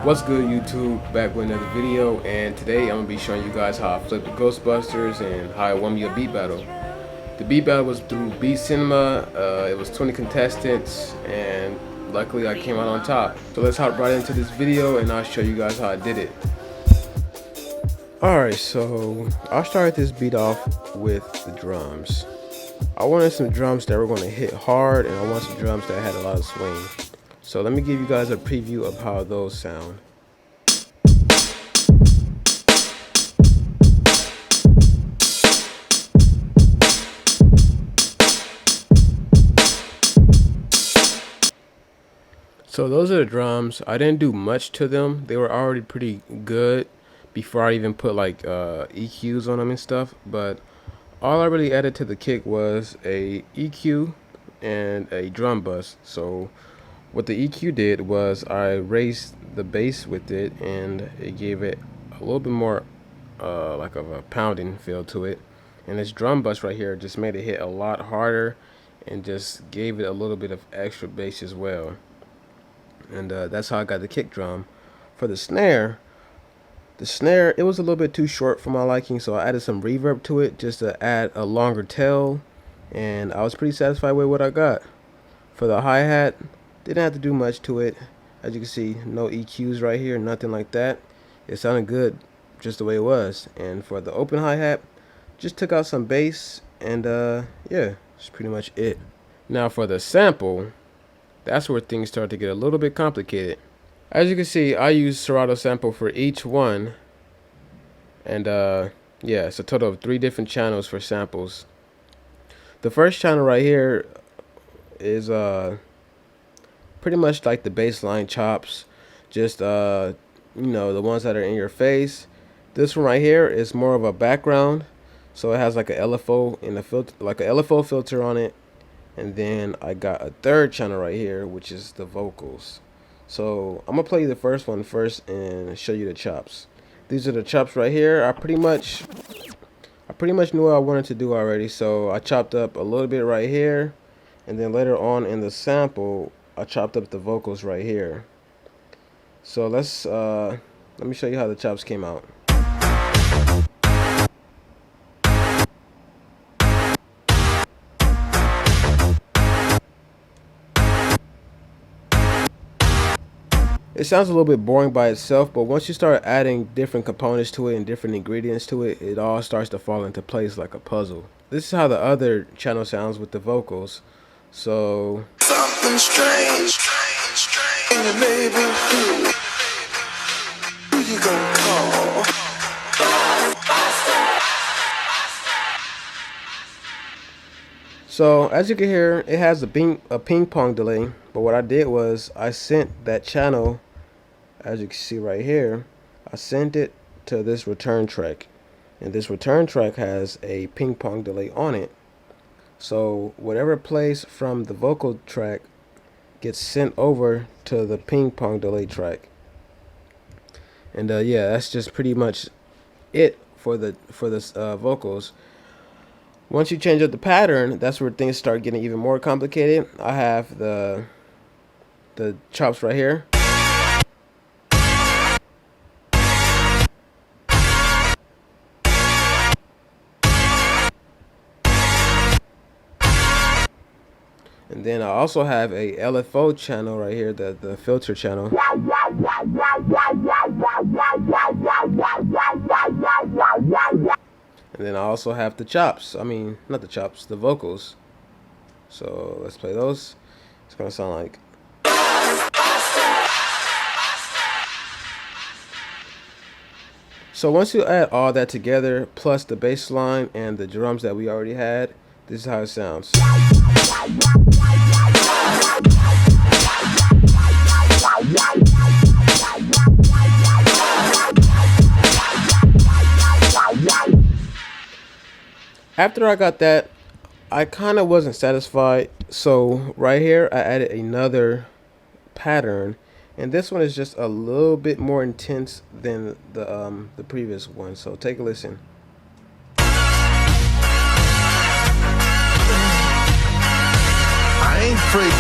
What's good, YouTube? Back with another video, and today I'm gonna be showing you guys how I flipped the Ghostbusters and how I won me a beat battle. The beat battle was through Beat Cinema. It was 20 contestants, and luckily I came out on top. So let's hop right into this video, and I'll show you guys how I did it. Alright, so I'll start this beat off with the drums. I wanted some drums that were going to hit hard, and I want some drums that had a lot of swing. So let me give you guys a preview of how those sound. So those are the drums. I didn't do much to them. They were already pretty good before I even put like EQs on them and stuff. But all I really added to the kick was a EQ and a drum bus. So what the EQ did was I raised the bass with it, and it gave it a little bit more like of a pounding feel to it. And this drum bus right here just made it hit a lot harder and just gave it a little bit of extra bass as well. And that's how I got the kick drum. For the snare, it was a little bit too short for my liking, so I added some reverb to it just to add a longer tail, and I was pretty satisfied with what I got. For the hi-hat, didn't have to do much to it. As you can see, no EQs right here, nothing like that. It sounded good just the way it was. And for the open hi-hat, just took out some bass, and yeah, that's pretty much it. Now for the sample, that's where things start to get a little bit complicated. As you can see, I use Serato sample for each one, and yeah, it's a total of 3 different channels for samples. The first channel right here is pretty much like the baseline chops, just you know, the ones that are in your face. This one right here is more of a background, so it has like a LFO in the filter, like a LFO filter on it. And then I got a third channel right here, which is the vocals. So I'm gonna play you the first one first and show you the chops. These are the chops right here. I pretty much knew what I wanted to do already, so I chopped up a little bit right here, and then later on in the sample I chopped up the vocals right here. So let me show you how the chops came out. It sounds a little bit boring by itself, but once you start adding different components to it and different ingredients to it, it all starts to fall into place like a puzzle. This is how the other channel sounds with the vocals. So something strange in your neighborhood. Who you gonna call? So as you can hear, it has a ping pong delay, but what I did was I sent that channel, as you can see right here, I sent it to this return track, and this return track has a ping pong delay on it. So whatever plays from the vocal track gets sent over to the ping pong delay track. And yeah, that's just pretty much it for the vocals. Once you change up the pattern, that's where things start getting even more complicated. I have the chops right here. And then I also have a LFO channel right here, the filter channel. And then I also have the chops. I mean, not the chops, the vocals. So let's play those. It's gonna sound like. So once you add all that together, plus the bass line and the drums that we already had, this is how it sounds. After I got that, I kind of wasn't satisfied, so right here I added another pattern, and this one is just a little bit more intense than the previous one. So take a listen. I ain't free.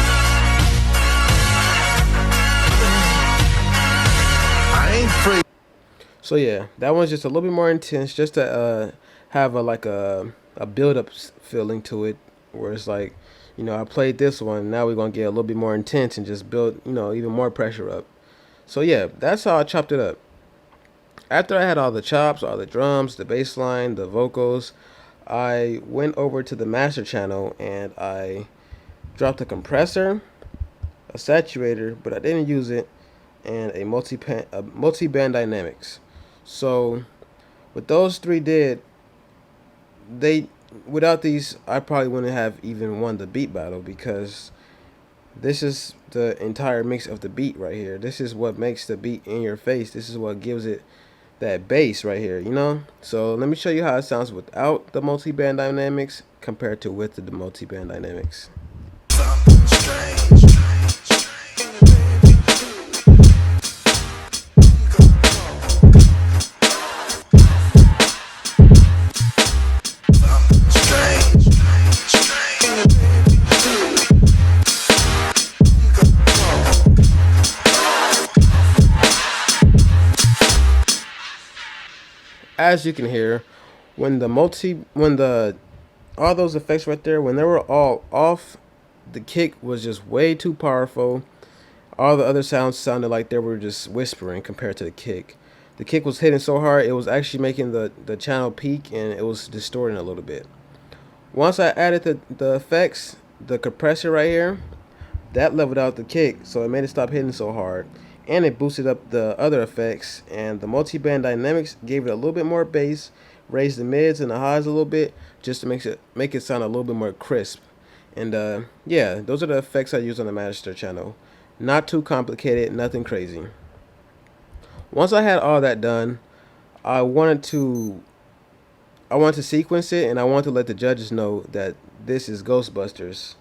So yeah, that one's just a little bit more intense, just to have a build up feeling to it, where it's like, I played this one, now we're gonna get a little bit more intense and just build, even more pressure up. So yeah, that's how I chopped it up. After I had all the chops, all the drums, the bass line, the vocals, I went over to the master channel and I dropped a compressor, a saturator, but I didn't use it, and a multi-band dynamics. So what those three did, they without these, I probably wouldn't have even won the beat battle, because this is the entire mix of the beat right here. This is what makes the beat in your face. This is what gives it that bass right here, So let me show you how it sounds without the multi-band dynamics compared to with the multi-band dynamics. As you can hear, when the all those effects right there, when they were all off, the kick was just way too powerful. All the other sounds sounded like they were just whispering compared to the kick. The kick was hitting so hard, it was actually making the channel peak, and it was distorting a little bit. Once I added the effects, the compressor right here, that leveled out the kick, so it made it stop hitting so hard. And it boosted up the other effects, and the multi-band dynamics gave it a little bit more bass, raised the mids and the highs a little bit, just to make it sound a little bit more crisp. And yeah, those are the effects I use on the master channel. Not too complicated, nothing crazy. Once I had all that done, I wanted to sequence it, and I wanted to let the judges know that this is Ghostbusters,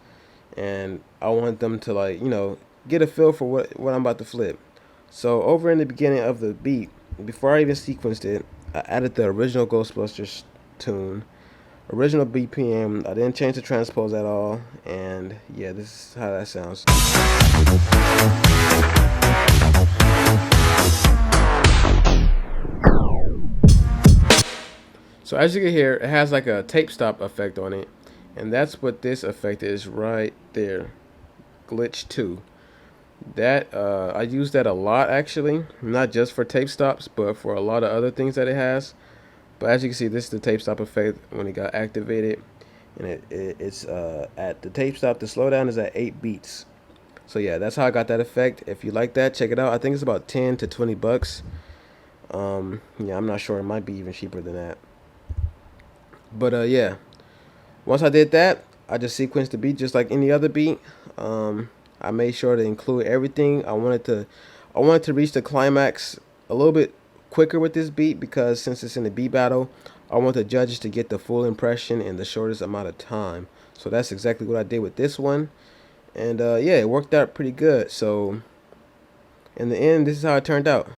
and I want them to, like, get a feel for what I'm about to flip. So over in the beginning of the beat, before I even sequenced it, I added the original Ghostbusters tune, original BPM. I didn't change the transpose at all, and yeah, this is how that sounds. So as you can hear, it has like a tape stop effect on it, and that's what this effect is right there, glitch 2. That I use that a lot, actually, not just for tape stops, but for a lot of other things that it has. But as you can see, this is the tape stop effect when it got activated, and it's at the tape stop. The slowdown is at 8 beats. So yeah, that's how I got that effect. If you like that, check it out. I think it's about 10 to 20 bucks. Yeah, I'm not sure. It might be even cheaper than that. But yeah, once I did that, I just sequenced the beat just like any other beat. I made sure to include everything. I wanted to reach the climax a little bit quicker with this beat, because since it's in the beat battle, I want the judges to get the full impression in the shortest amount of time. So that's exactly what I did with this one. And yeah, it worked out pretty good. So in the end, this is how it turned out.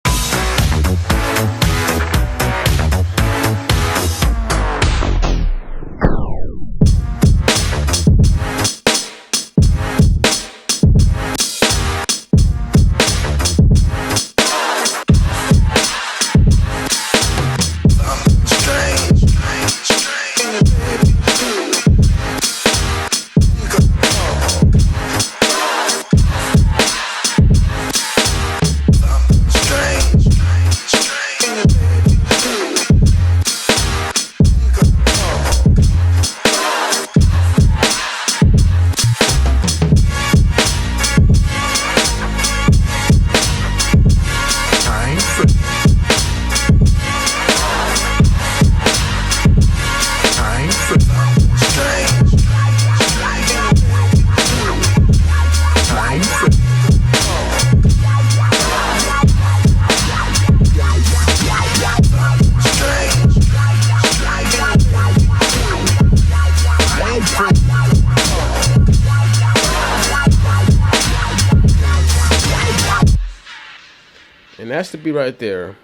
And that's the beat right there.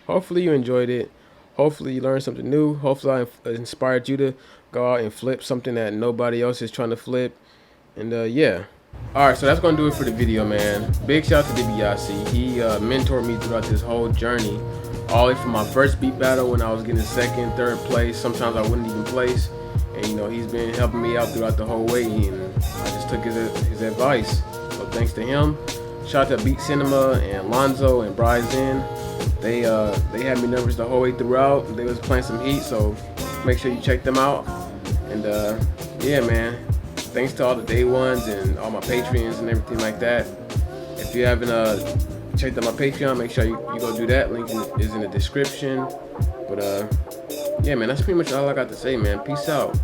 Hopefully you enjoyed it. Hopefully you learned something new. Hopefully I inspired you to go out and flip something that nobody else is trying to flip. And yeah, All right, so that's gonna do it for the video, man. Big shout out to DiBiase. He mentored me throughout this whole journey, all the way from my first beat battle when I was getting second, third place. Sometimes I wouldn't even place, and he's been helping me out throughout the whole way, and I just took his advice. So thanks to him. Shout out to Beat Cinema and Lonzo and Bryzen. They had me nervous the whole way throughout. They was playing some heat, so make sure you check them out. And yeah, man. Thanks to all the day ones and all my Patreons and everything like that. If you haven't checked out my Patreon, make sure you go do that. Link is in the description. But yeah, man, that's pretty much all I got to say, man. Peace out.